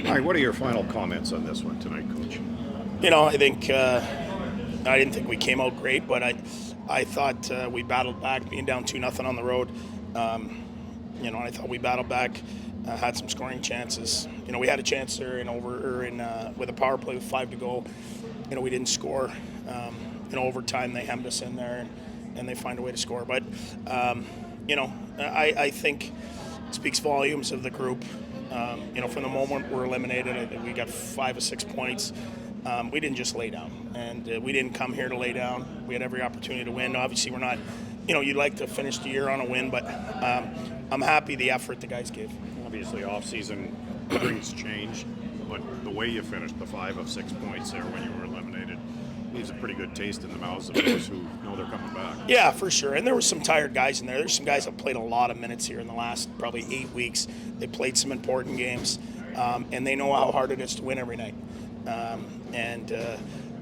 All right, what are your final comments on this one tonight, Coach? I think I didn't think we came out great, but I thought we battled back, being down 2-0 on the road. I thought we battled back, had some scoring chances. We had a chance there with a power play with 5 to go. We didn't score. In overtime, they hemmed us in there, and they find a way to score. But I think it speaks volumes of the group. From the moment we're eliminated, I think we got 5 or 6 points. We didn't just lay down, and we didn't come here to lay down. We had every opportunity to win. Obviously, we're not, you'd like to finish the year on a win, but I'm happy the effort the guys gave. Obviously, off-season brings change, but the way you finished, the 5 of 6 points there when you were eliminated, leaves a pretty good taste in the mouths of those who know they're coming back. Yeah, for sure. And there were some tired guys in there. There's some guys that played a lot of minutes here in the last probably 8 weeks. They played some important games, and they know how hard it is to win every night.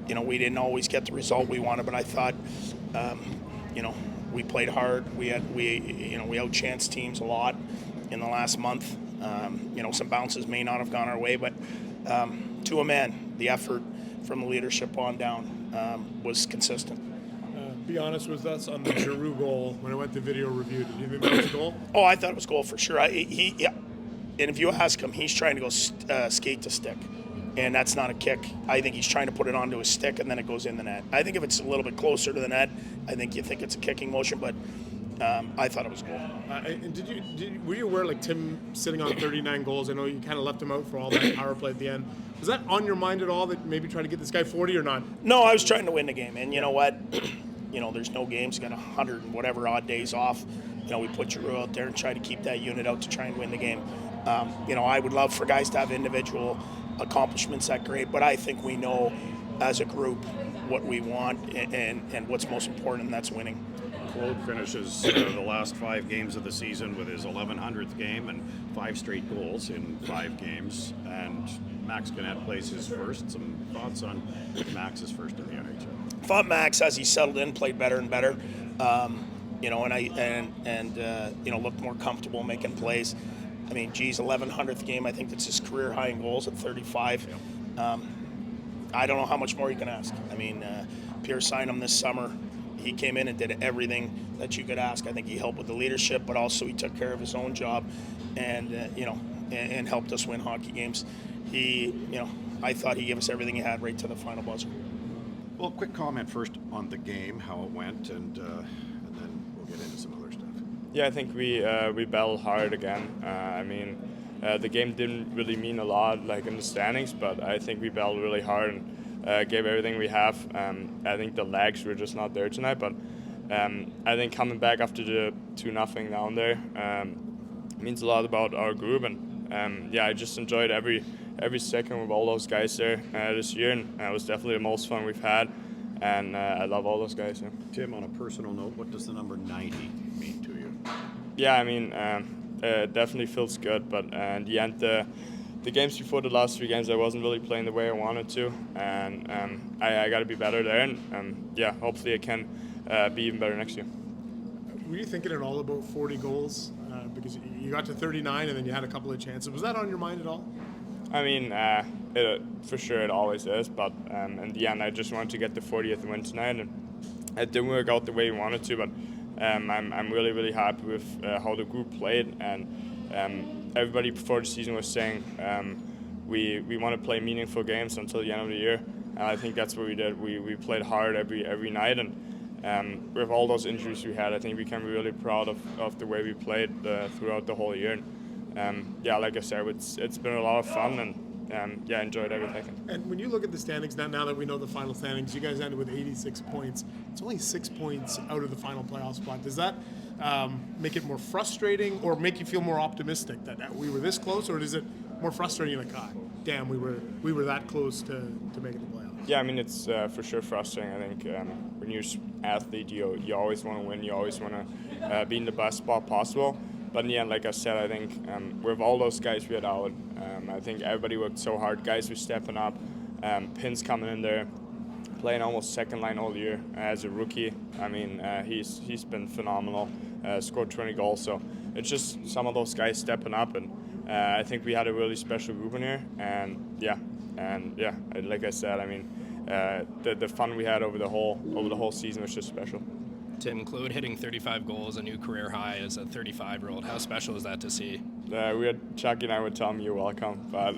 We didn't always get the result we wanted, but I thought, we played hard. We outchanced teams a lot in the last month. Some bounces may not have gone our way, but to a man, the effort from the leadership on down was consistent. Be honest with us on the Giroux goal. When I went to video review, did you think that was a goal? Oh, I thought it was a goal for sure. And if you ask him, he's trying to go skate to stick. And that's not a kick. I think he's trying to put it onto his stick, and then it goes in the net. I think if it's a little bit closer to the net, I think you think it's a kicking motion, but I thought it was a goal. And were you aware, like Tim sitting on 39 goals? I know you kind of left him out for all that power play at the end. Was that on your mind at all, that maybe try to get this guy 40 or not? No, I was trying to win the game, and you know what? There's no games, got 100 and whatever odd days off. We put Giroux out there and try to keep that unit out to try and win the game. I would love for guys to have individual accomplishments that great, but I think we know as a group what we want and what's most important, and that's winning. Claude finishes the last 5 games of the season with his 1100th game and 5 straight goals in 5 games, and Max Gannett plays his first. Some thoughts on Max's first in the NHL? I thought Max, as he settled in, played better and better. Looked more comfortable making plays. 1100th game. I think that's his career high in goals at 35. I don't know how much more you can ask. Pierre signed him this summer. He came in and did everything that you could ask. I think he helped with the leadership, but also he took care of his own job, and helped us win hockey games. I thought he gave us everything he had right to the final buzzer. Well, quick comment first on the game, how it went, and then we'll get into some other stuff. Yeah, I think we battled hard again. The game didn't really mean a lot, like in the standings, but I think we battled really hard and gave everything we have. I think the legs were just not there tonight, but I think coming back after the 2-0 down there means a lot about our group, and I just enjoyed every second with all those guys there this year, and it was definitely the most fun we've had, and I love all those guys. Yeah. Tim, on a personal note, what does the number 90 mean to you? Yeah, it definitely feels good, but in the end, the games before the last 3 games, I wasn't really playing the way I wanted to, and I got to be better there, and hopefully I can be even better next year. Were you thinking at all about 40 goals? Because you got to 39 and then you had a couple of chances. Was that on your mind at all? For sure it always is, but in the end, I just wanted to get the 40th win tonight, and it didn't work out the way we wanted to, but I'm really, really happy with how the group played, and everybody before the season was saying we want to play meaningful games until the end of the year, and I think that's what we did. We played hard every night, and with all those injuries we had, I think we can be really proud of the way we played throughout the whole year. Like I said, it's been a lot of fun, and enjoyed everything. And when you look at the standings now that we know the final standings, you guys ended with 86 points. It's only 6 points out of the final playoff spot. Does that make it more frustrating, or make you feel more optimistic that we were this close, or is it more frustrating, like, damn, we were that close to making the playoffs? Yeah, it's for sure frustrating. I think when you're an athlete, you always want to win. You always want to be in the best spot possible. But in the end, like I said, I think with all those guys we had out, I think everybody worked so hard. Guys were stepping up. Pin's coming in there, playing almost second line all year as a rookie. He's been phenomenal. Scored 20 goals. So it's just some of those guys stepping up, and I think we had a really special group in here, and like I said, I mean, the fun we had over the whole season was just special. Tim, Claude hitting 35 goals, a new career high as a 35-year-old. How special is that to see? Chucky and I would tell him you're welcome, but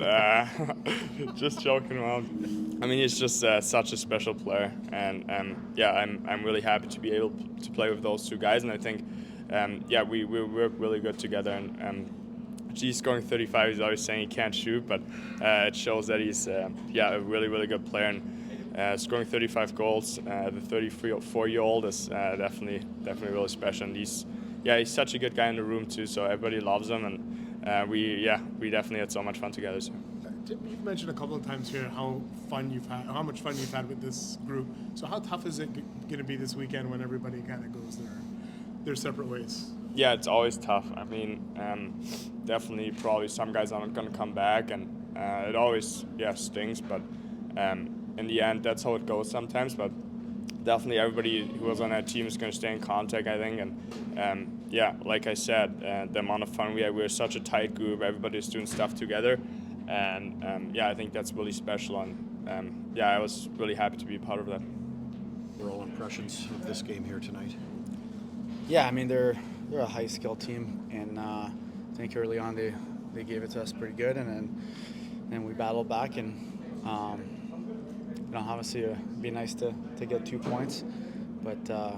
just joking around. I mean, he's just such a special player, and I'm really happy to be able to play with those two guys, and I think we work really good together. And G's scoring 35. He's always saying he can't shoot, but it shows that he's a really good player. And scoring 35 goals, the 34-year-old is definitely really special. And he's such a good guy in the room too. So everybody loves him, and we definitely had so much fun together. So. Tim, you've mentioned a couple of times here how much fun you've had with this group. So how tough is it going to be this weekend when everybody kind of goes their separate ways? Yeah, it's always tough. I mean, definitely probably some guys aren't going to come back, and it always stings. But in the end, that's how it goes sometimes. But definitely everybody who was on that team is going to stay in contact, I think. And like I said, the amount of fun we had, we're such a tight group. Everybody's doing stuff together, and I think that's really special. And I was really happy to be a part of that. Overall impressions of this game here tonight? Yeah, I mean they're a high skill team, and I think early on they gave it to us pretty good, and then we battled back, and obviously it'd be nice to get 2 points, but I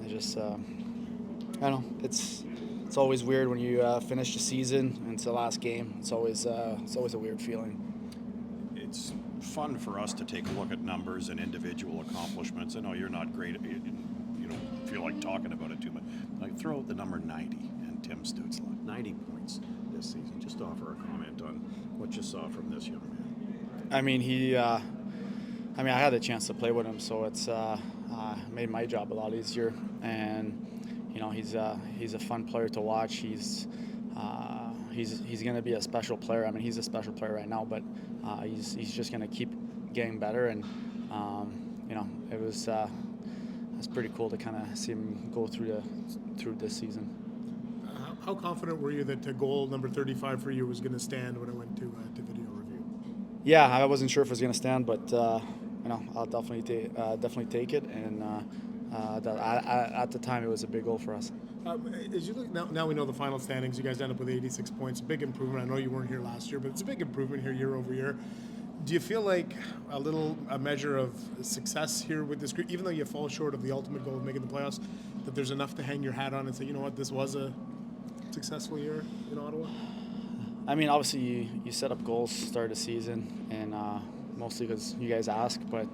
just I don't know. It's always weird when you finish the season and it's the last game. It's always a weird feeling. It's fun for us to take a look at numbers and individual accomplishments. I know you're not great at it. You don't feel like talking about it too much. Like, throw out the number 90 and Tim Stützle. 90 points this season. Just offer a comment on what you saw from this young man. I mean, I had the chance to play with him, so it's made my job a lot easier. And he's a fun player to watch. He's going to be a special player. I mean, he's a special player right now, but he's just going to keep getting better. And it was pretty cool to kind of see him go through this season. How confident were you that goal number 35 for you was going to stand when it went to video review? Yeah, I wasn't sure if it was going to stand, but I'll definitely take it. And at the time, it was a big goal for us. As you look now, we know the final standings. You guys end up with 86 points. Big improvement. I know you weren't here last year, but it's a big improvement here year over year. Do you feel like a measure of success here with this group, even though you fall short of the ultimate goal of making the playoffs, that there's enough to hang your hat on and say, you know what, this was a successful year in Ottawa? I mean, obviously you set up goals start of the season, and mostly because you guys ask, but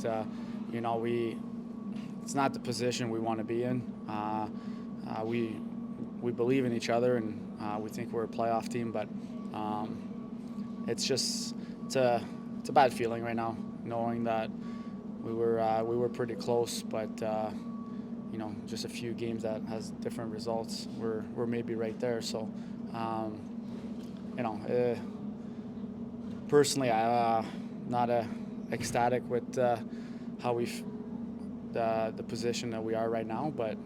it's not the position we want to be in. We believe in each other, and we think we're a playoff team, but it's a bad feeling right now, knowing that we were pretty close, but just a few games that has different results. We're maybe right there. So, personally, I'm not ecstatic with how the position that we are right now. But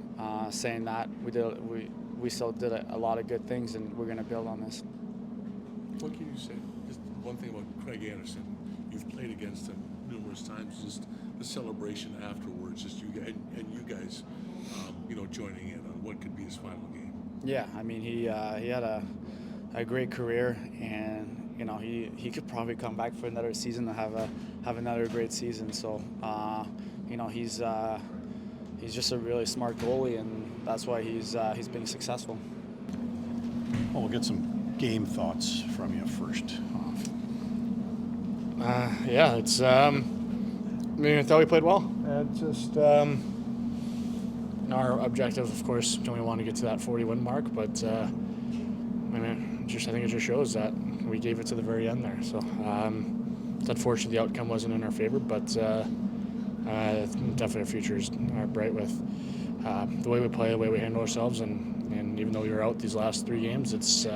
saying that, we still did a lot of good things, and we're going to build on this. What can you say? Just one thing about Craig Anderson. You've played against him numerous times. Just the celebration afterwards, just you guys, joining in on what could be his final game. Yeah, I mean he had a great career, and he could probably come back for another season to have another great season. So he's just a really smart goalie, and that's why he's being successful. Well, we'll get some game thoughts from you first. It's. I thought we played well. Just our objective, of course, we want to get to that 40-win mark, but I think it just shows that we gave it to the very end there. So it's unfortunate the outcome wasn't in our favor, but definitely our futures are bright with the way we play, the way we handle ourselves, and even though we were out these last 3 games, it's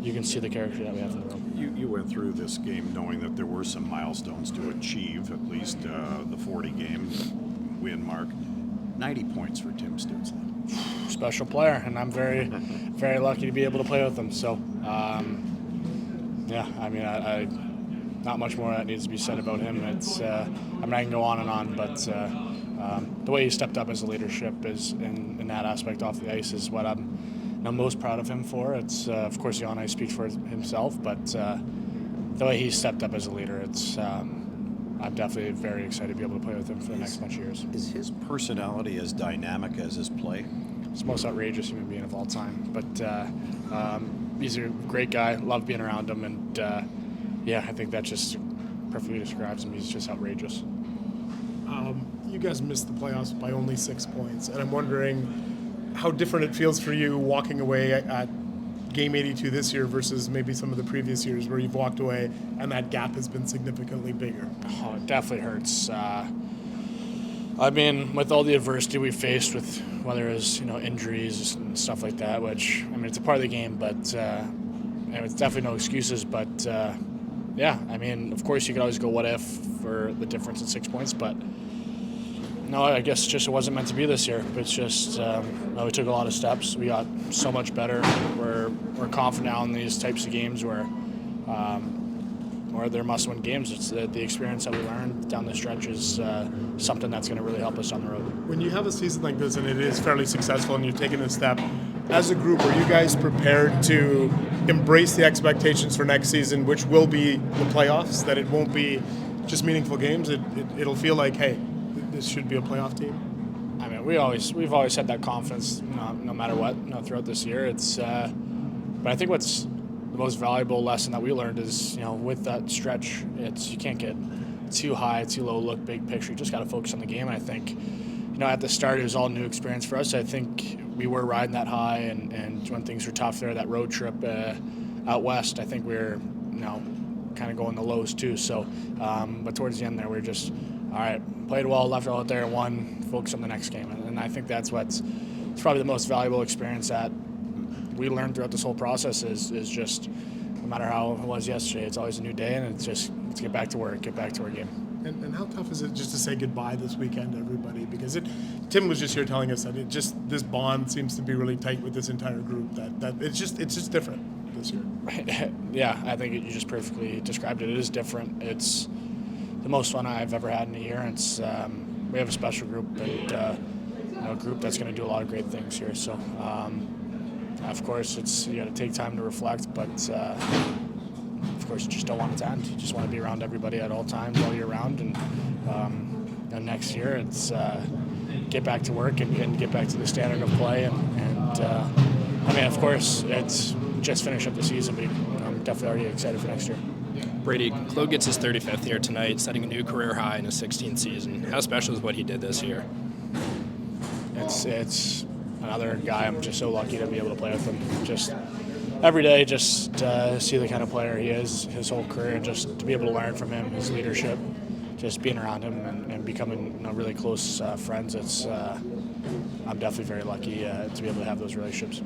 you can see the character that we have in the room. You went through this game knowing that there were some milestones to achieve, at least the 40-game win mark. 90 points for Tim Stützle. Special player, and I'm very, very lucky to be able to play with him. So Yeah, I mean, I not much more that needs to be said about him. It's I mean, I can go on and on, but the way he stepped up as a leadership is in that aspect off the ice is what I'm most proud of him for. It's of course the on ice speaks for himself, but the way he stepped up as a leader, it's I'm definitely very excited to be able to play with him for the next bunch of years. Is his personality as dynamic as his play? He's the most outrageous human being of all time, but he's a great guy. Love being around him, and yeah, I think that just perfectly describes him. He's just outrageous. You guys missed the playoffs by only 6 points, and I'm wondering how different it feels for you walking away at Game 82 this year versus maybe some of the previous years where you've walked away and that gap has been significantly bigger. Oh, it definitely hurts. I mean, with all the adversity we faced, with whether it was injuries and stuff like that, which I mean it's a part of the game, but it's definitely no excuses. But yeah, I mean, of course you could always go what if for the difference in 6 points, but no, I guess just it wasn't meant to be this year. It's just we took a lot of steps. We got so much better. We're confident now in these types of games where they're must-win games. It's the experience that we learned down the stretch is something that's going to really help us on the road. When you have a season like this and it is fairly successful and you're taking a step, as a group, are you guys prepared to embrace the expectations for next season, which will be the playoffs, that it won't be just meaningful games? It'll feel like, hey, this should be a playoff team? I mean, we've always had that confidence, no matter what, throughout this year. It's, but I think what's the most valuable lesson that we learned is, with that stretch, you can't get too high, too low, look big picture. You just got to focus on the game. And I think, at the start, it was all new experience for us. I think we were riding that high, and when things were tough there, that road trip out west, I think we were, kind of going the lows too. So, but towards the end there, we were just, all right, played well, left it all out there, won, focus on the next game. And I think that's it's probably the most valuable experience that we learned throughout this whole process is just, no matter how it was yesterday, it's always a new day, and it's just, let's get back to work, get back to our game. And how tough is it just to say goodbye this weekend to everybody? Because Tim was just here telling us that this bond seems to be really tight with this entire group. That it's just different this year. Right. Yeah, I think you just perfectly described it. It is different. It's the most fun I've ever had in a year. And it's we have a special group and a group that's going to do a lot of great things here. So of course you got to take time to reflect, but. Of course, you just don't want it to end. You just want to be around everybody at all times, all year round. And next year, it's get back to work and get back to the standard of play. And I mean, of course, it's just finish up the season, but I'm definitely already excited for next year. Brady, Claude gets his 35th here tonight, setting a new career high in his 16th season. How special is what he did this year? It's another guy. I'm just so lucky to be able to play with him. Just every day, just see the kind of player he is, his whole career, just to be able to learn from him, his leadership, just being around him and becoming really close friends. I'm definitely very lucky to be able to have those relationships.